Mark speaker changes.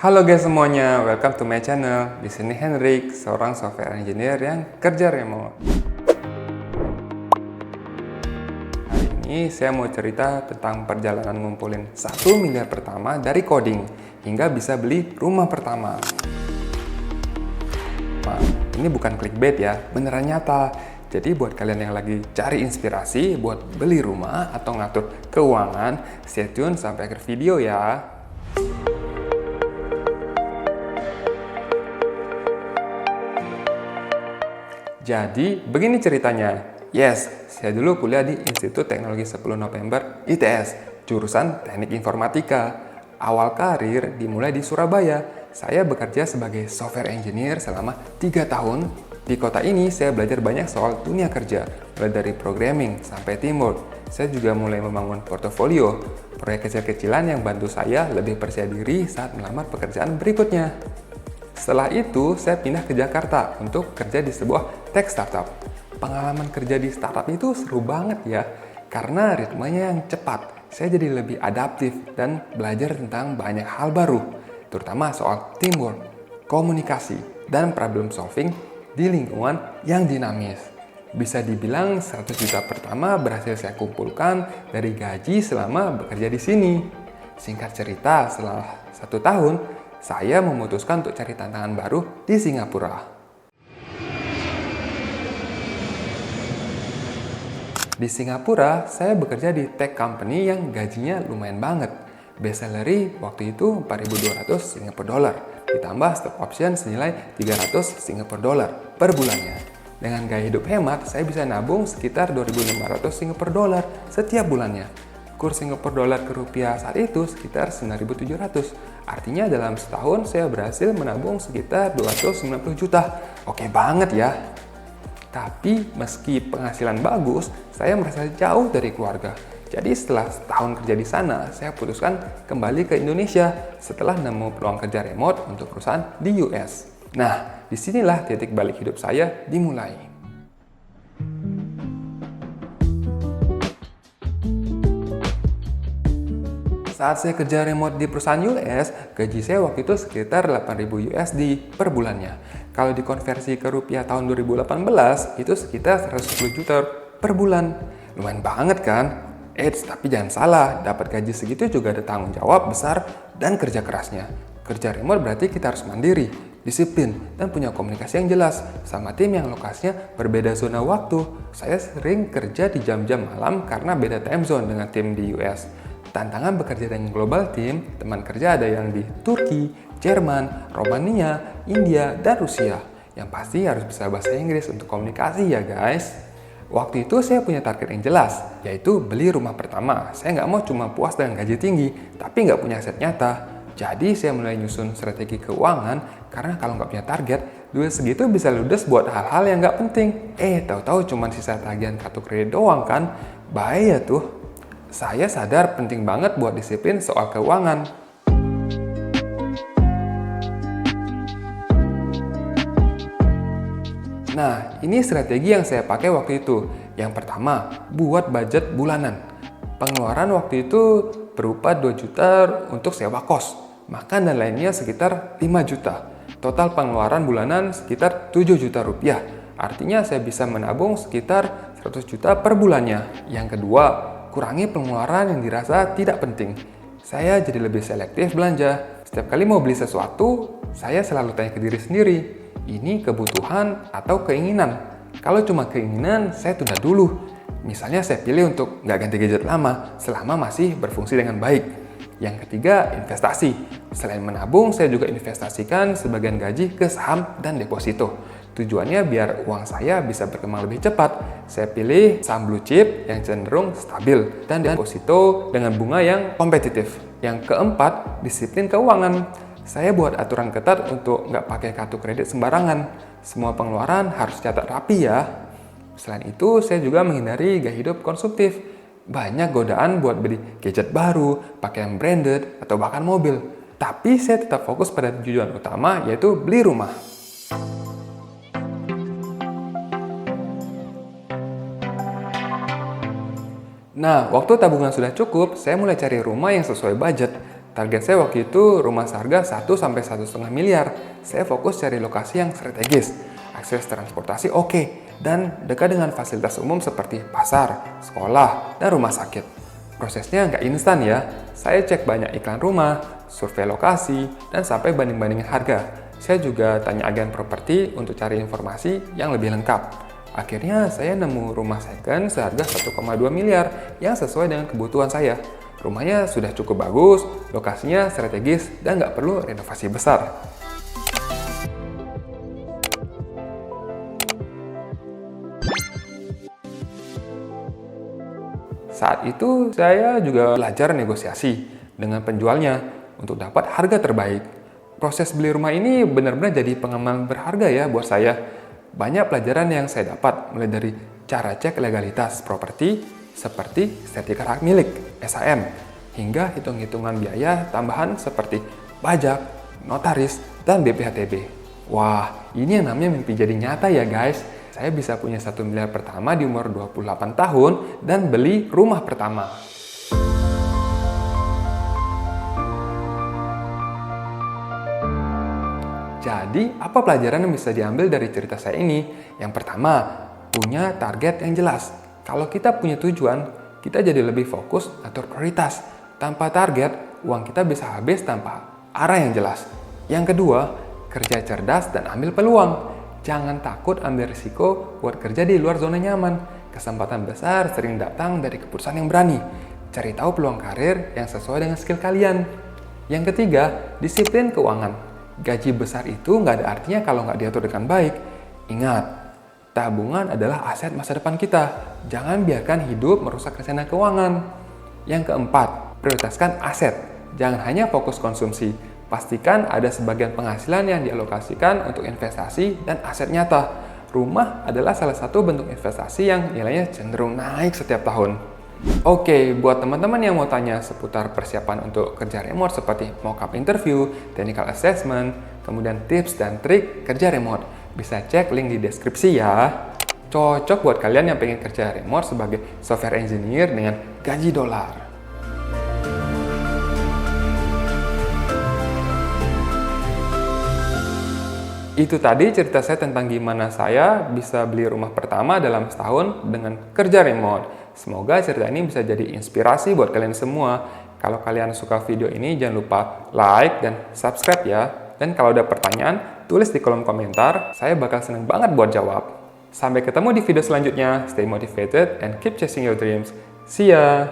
Speaker 1: Halo guys semuanya, welcome to my channel. Di sini Henrik, seorang software engineer yang kerja remote. Hari ini saya mau cerita tentang perjalanan ngumpulin 1 miliar pertama dari coding hingga bisa beli rumah pertama. Nah, ini bukan clickbait ya, beneran nyata. Jadi buat kalian yang lagi cari inspirasi buat beli rumah atau ngatur keuangan, stay tune sampai akhir video ya. Jadi, begini ceritanya. Yes, saya dulu kuliah di Institut Teknologi 10 November ITS, jurusan Teknik Informatika. Awal karir dimulai di Surabaya. Saya bekerja sebagai software engineer selama 3 tahun. Di kota ini, saya belajar banyak soal dunia kerja, mulai dari programming sampai teamwork. Saya juga mulai membangun portofolio, proyek kecil-kecilan yang bantu saya lebih percaya diri saat melamar pekerjaan berikutnya. Setelah itu, saya pindah ke Jakarta untuk kerja di sebuah tech startup. Pengalaman kerja di startup itu seru banget ya, karena ritmenya yang cepat. Saya jadi lebih adaptif dan belajar tentang banyak hal baru, terutama soal teamwork, komunikasi, dan problem solving di lingkungan yang dinamis. Bisa dibilang 100 juta pertama berhasil saya kumpulkan dari gaji selama bekerja di sini. Singkat cerita, setelah 1 tahun, saya memutuskan untuk cari tantangan baru di Singapura. Di Singapura, saya bekerja di tech company yang gajinya lumayan banget. Base salary waktu itu 4.200 Singapore dollar, ditambah stock option senilai 300 Singapore dollar per bulannya. Dengan gaya hidup hemat, saya bisa nabung sekitar 2.500 Singapore dollar setiap bulannya. Kurs Singapore dollar ke rupiah saat itu sekitar 9.700. Artinya dalam setahun saya berhasil menabung sekitar 290 juta. Oke banget ya. Tapi meski penghasilan bagus, saya merasa jauh dari keluarga. Jadi setelah setahun kerja di sana, saya putuskan kembali ke Indonesia setelah nemu peluang kerja remote untuk perusahaan di US. Nah, disinilah titik balik hidup saya dimulai. Saat saya kerja remote di perusahaan US, gaji saya waktu itu sekitar 8.000 USD per bulannya. Kalau dikonversi ke rupiah tahun 2018, itu sekitar 110 juta per bulan. Lumayan banget kan? Tapi jangan salah, dapat gaji segitu juga ada tanggung jawab besar dan kerja kerasnya. Kerja remote berarti kita harus mandiri, disiplin, dan punya komunikasi yang jelas sama tim yang lokasinya berbeda zona waktu. Saya sering kerja di jam-jam malam karena beda time zone dengan tim di US. Tantangan bekerja dengan global team, teman kerja ada yang di Turki, Jerman, Romania, India, dan Rusia. Yang pasti harus bisa bahasa Inggris untuk komunikasi ya guys. Waktu itu saya punya target yang jelas, yaitu beli rumah pertama. Saya nggak mau cuma puas dengan gaji tinggi, tapi nggak punya aset nyata. Jadi saya mulai nyusun strategi keuangan, karena kalau nggak punya target, duit segitu bisa ludes buat hal-hal yang nggak penting. Tahu-tahu cuma sisa tagihan kartu kredit doang kan? Bahaya tuh. Saya sadar penting banget buat disiplin soal keuangan. Nah, ini strategi yang saya pakai waktu itu. Yang pertama, buat budget bulanan. Pengeluaran waktu itu berupa 2 juta untuk sewa kos, makan dan lainnya sekitar 5 juta. Total pengeluaran bulanan sekitar 7 juta rupiah. Artinya saya bisa menabung sekitar 100 juta per bulannya. Yang kedua, kurangi pengeluaran yang dirasa tidak penting. Saya jadi lebih selektif belanja. Setiap kali mau beli sesuatu, saya selalu tanya ke diri sendiri, ini kebutuhan atau keinginan? Kalau cuma keinginan, saya tunda dulu. Misalnya saya pilih untuk nggak ganti gadget lama, selama masih berfungsi dengan baik. Yang ketiga, investasi. Selain menabung, saya juga investasikan sebagian gaji ke saham dan deposito. Tujuannya biar uang saya bisa berkembang lebih cepat. Saya pilih saham blue chip yang cenderung stabil dan deposito dengan bunga yang kompetitif. Yang keempat, disiplin keuangan. Saya buat aturan ketat untuk nggak pakai kartu kredit sembarangan. Semua pengeluaran harus catat rapi ya. Selain itu, saya juga menghindari gaya hidup konsumtif. Banyak godaan buat beli gadget baru, pakaian branded, atau bahkan mobil. Tapi saya tetap fokus pada tujuan utama, yaitu beli rumah. Nah, waktu tabungan sudah cukup, saya mulai cari rumah yang sesuai budget. Target saya waktu itu rumah seharga 1-1,5 miliar. Saya fokus cari lokasi yang strategis, akses transportasi oke, dan dekat dengan fasilitas umum seperti pasar, sekolah, dan rumah sakit. Prosesnya nggak instan ya. Saya cek banyak iklan rumah, survei lokasi, dan sampai banding-bandingin harga. Saya juga tanya agen properti untuk cari informasi yang lebih lengkap. Akhirnya saya nemu rumah second seharga 1,2 miliar yang sesuai dengan kebutuhan saya. Rumahnya sudah cukup bagus, lokasinya strategis, dan nggak perlu renovasi besar. Saat itu saya juga belajar negosiasi dengan penjualnya untuk dapat harga terbaik. Proses beli rumah ini benar-benar jadi pengalaman berharga ya buat saya. Banyak pelajaran yang saya dapat mulai dari cara cek legalitas properti seperti sertifikat hak milik (SHM) hingga hitung-hitungan biaya tambahan seperti pajak, notaris, dan BPHTB. Wah, ini yang namanya mimpi jadi nyata ya guys. Saya bisa punya 1 miliar pertama di umur 28 tahun dan beli rumah pertama. Jadi, apa pelajaran yang bisa diambil dari cerita saya ini? Yang pertama, punya target yang jelas. Kalau kita punya tujuan, kita jadi lebih fokus atur prioritas. Tanpa target, uang kita bisa habis tanpa arah yang jelas. Yang kedua, kerja cerdas dan ambil peluang. Jangan takut ambil risiko buat kerja di luar zona nyaman. Kesempatan besar sering datang dari keputusan yang berani. Cari tahu peluang karir yang sesuai dengan skill kalian. Yang ketiga, disiplin keuangan. Gaji besar itu nggak ada artinya kalau nggak diatur dengan baik. Ingat, tabungan adalah aset masa depan kita. Jangan biarkan hidup merusak rencana keuangan. Yang keempat, prioritaskan aset. Jangan hanya fokus konsumsi. Pastikan ada sebagian penghasilan yang dialokasikan untuk investasi dan aset nyata. Rumah adalah salah satu bentuk investasi yang nilainya cenderung naik setiap tahun. Oke, buat teman-teman yang mau tanya seputar persiapan untuk kerja remote seperti mock-up interview, technical assessment, kemudian tips dan trik kerja remote, bisa cek link di deskripsi ya. Cocok buat kalian yang pengen kerja remote sebagai software engineer dengan gaji dolar. Itu tadi cerita saya tentang gimana saya bisa beli rumah pertama dalam setahun dengan kerja remote. Semoga cerita ini bisa jadi inspirasi buat kalian semua. Kalau kalian suka video ini, jangan lupa like dan subscribe ya. Dan kalau ada pertanyaan, tulis di kolom komentar. Saya bakal seneng banget buat jawab. Sampai ketemu di video selanjutnya. Stay motivated and keep chasing your dreams. See ya!